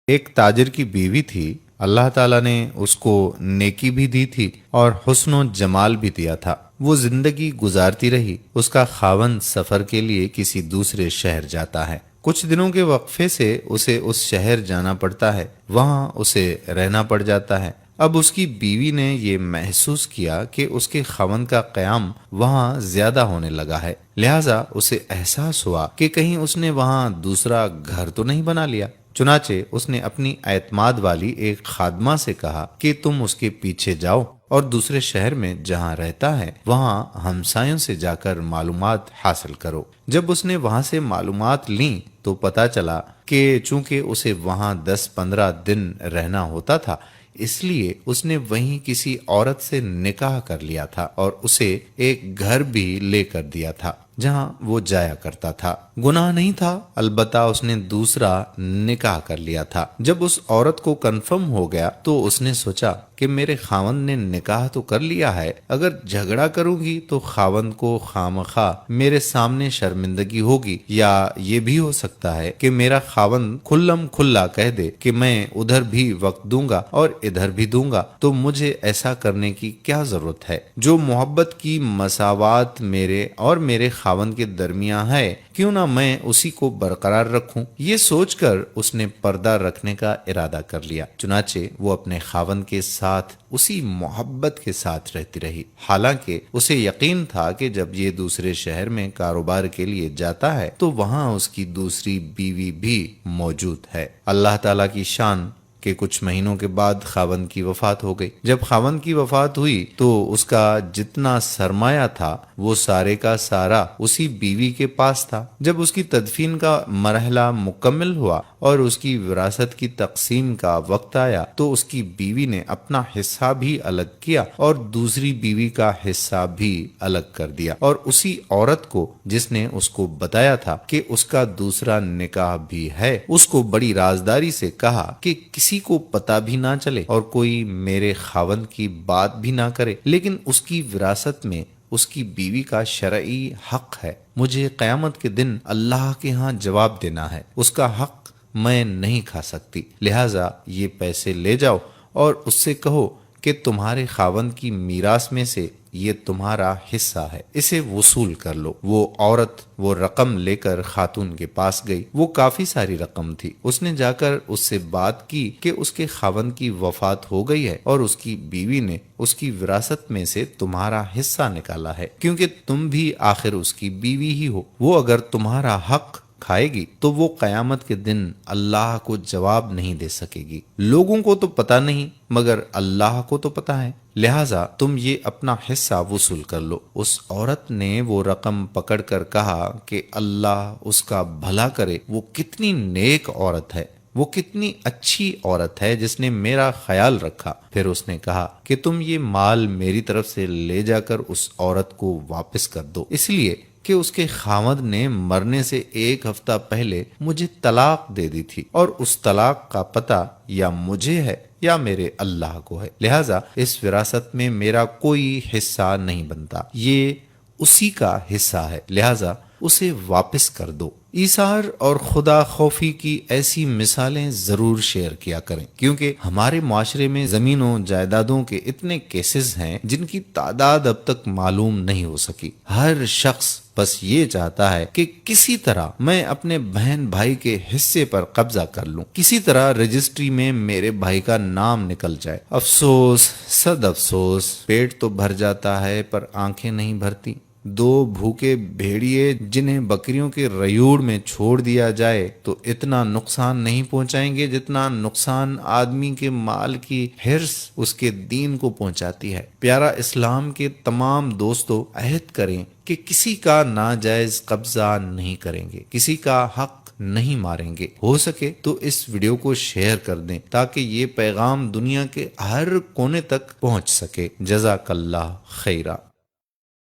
ایک تاجر کی بیوی تھی، اللہ تعالیٰ نے اس کو نیکی بھی دی تھی اور حسن و جمال بھی دیا تھا۔ وہ زندگی گزارتی رہی، اس کا خاوند سفر کے لیے کسی دوسرے شہر جاتا ہے۔ کچھ دنوں کے وقفے سے اسے اس شہر جانا پڑتا ہے، وہاں اسے رہنا پڑ جاتا ہے۔ اب اس کی بیوی نے یہ محسوس کیا کہ اس کے خاوند کا قیام وہاں زیادہ ہونے لگا ہے، لہٰذا اسے احساس ہوا کہ کہیں اس نے وہاں دوسرا گھر تو نہیں بنا لیا۔ چنانچہ اس نے اپنی اعتماد والی ایک خادمہ سے کہا کہ تم اس کے پیچھے جاؤ اور دوسرے شہر میں جہاں رہتا ہے وہاں ہمسایوں سے جا کر معلومات حاصل کرو۔ جب اس نے وہاں سے معلومات لیں تو پتہ چلا کہ چونکہ اسے وہاں 10-15 دن رہنا ہوتا تھا، اس لیے اس نے وہیں کسی عورت سے نکاح کر لیا تھا اور اسے ایک گھر بھی لے کر دیا تھا جہاں وہ جایا کرتا تھا۔ گناہ نہیں تھا، البتہ اس نے دوسرا نکاح کر لیا تھا۔ جب اس عورت کو کنفرم ہو گیا تو اس نے سوچا کہ میرے خاوند نے نکاح تو کر لیا ہے، اگر جھگڑا کروں گی تو خاوند کو خامخواہ میرے سامنے شرمندگی ہوگی، یا یہ بھی ہو سکتا ہے کہ میرا خاوند کھلم کھلا کہہ دے کہ میں ادھر بھی وقت دوں گا اور ادھر بھی دوں گا، تو مجھے ایسا کرنے کی کیا ضرورت ہے؟ جو محبت کی مساوات میرے اور میرے خاوند کے درمیان ہے، کیوں نہ میں اسی کو برقرار رکھوں؟ یہ سوچ کر اس نے پردہ رکھنے کا ارادہ کر لیا۔ چنانچہ وہ اپنے خاوند کے ساتھ اسی محبت کے ساتھ رہتی رہی، حالانکہ اسے یقین تھا کہ جب یہ دوسرے شہر میں کاروبار کے لیے جاتا ہے تو وہاں اس کی دوسری بیوی بھی موجود ہے۔ اللہ تعالیٰ کی شان کہ کچھ مہینوں کے بعد خاوند کی وفات ہو گئی۔ جب خاوند کی وفات ہوئی تو اس کا جتنا سرمایہ تھا وہ سارے کا سارا اسی بیوی کے پاس تھا۔ جب اس کی تدفین کا مرحلہ مکمل ہوا اور اس کی وراثت کی تقسیم کا وقت آیا تو اس کی بیوی نے اپنا حصہ بھی الگ کیا اور دوسری بیوی کا حصہ بھی الگ کر دیا، اور اسی عورت کو جس نے اس کو بتایا تھا کہ اس کا دوسرا نکاح بھی ہے، اس کو بڑی رازداری سے کہا کہ کسی کو پتہ بھی نہ چلے اور کوئی میرے خاوند کی بات بھی نہ کرے، لیکن اس کی وراثت میں اس کی بیوی کا شرعی حق ہے۔ مجھے قیامت کے دن اللہ کے ہاں جواب دینا ہے، اس کا حق میں نہیں کھا سکتی، لہٰذا یہ پیسے لے جاؤ اور اس سے کہو کہ تمہارے خاوند کی میراث میں سے یہ تمہارا حصہ ہے، اسے وصول کر لو۔ وہ عورت وہ رقم لے کر خاتون کے پاس گئی، وہ کافی ساری رقم تھی۔ اس نے جا کر اس سے بات کی کہ اس کے خاوند کی وفات ہو گئی ہے اور اس کی بیوی نے اس کی وراثت میں سے تمہارا حصہ نکالا ہے، کیونکہ تم بھی آخر اس کی بیوی ہی ہو۔ وہ اگر تمہارا حق کھائے گی تو وہ قیامت کے دن اللہ کو جواب نہیں دے سکے گی۔ لوگوں کو تو پتہ نہیں مگر اللہ کو تو پتہ ہے، لہٰذا تم یہ اپنا حصہ وصول کر لو۔ اس عورت نے وہ رقم پکڑ کر کہا کہ اللہ اس کا بھلا کرے، وہ کتنی نیک عورت ہے، وہ کتنی اچھی عورت ہے جس نے میرا خیال رکھا۔ پھر اس نے کہا کہ تم یہ مال میری طرف سے لے جا کر اس عورت کو واپس کر دو، اس لیے کہ اس کے خاوند نے مرنے سے 1 ہفتہ پہلے مجھے طلاق دے دی تھی، اور اس طلاق کا پتہ یا مجھے ہے یا میرے اللہ کو ہے، لہٰذا اس وراثت میں میرا کوئی حصہ نہیں بنتا، یہ اسی کا حصہ ہے، لہٰذا اسے واپس کر دو۔ ایثار اور خدا خوفی کی ایسی مثالیں ضرور شیئر کیا کریں، کیونکہ ہمارے معاشرے میں زمینوں جائیدادوں کے اتنے کیسز ہیں جن کی تعداد اب تک معلوم نہیں ہو سکی۔ ہر شخص بس یہ چاہتا ہے کہ کسی طرح میں اپنے بہن بھائی کے حصے پر قبضہ کر لوں، کسی طرح رجسٹری میں میرے بھائی کا نام نکل جائے۔ افسوس، صد افسوس، پیٹ تو بھر جاتا ہے پر آنکھیں نہیں بھرتی۔ 2 بھوکے بھیڑیے جنہیں بکریوں کے ریوڑ میں چھوڑ دیا جائے تو اتنا نقصان نہیں پہنچائیں گے جتنا نقصان آدمی کے مال کی حرص اس کے دین کو پہنچاتی ہے۔ پیارا اسلام کے تمام دوستو، عہد کریں کہ کسی کا ناجائز قبضہ نہیں کریں گے، کسی کا حق نہیں ماریں گے۔ ہو سکے تو اس ویڈیو کو شیئر کر دیں تاکہ یہ پیغام دنیا کے ہر کونے تک پہنچ سکے۔ جزاک اللہ خیرہ۔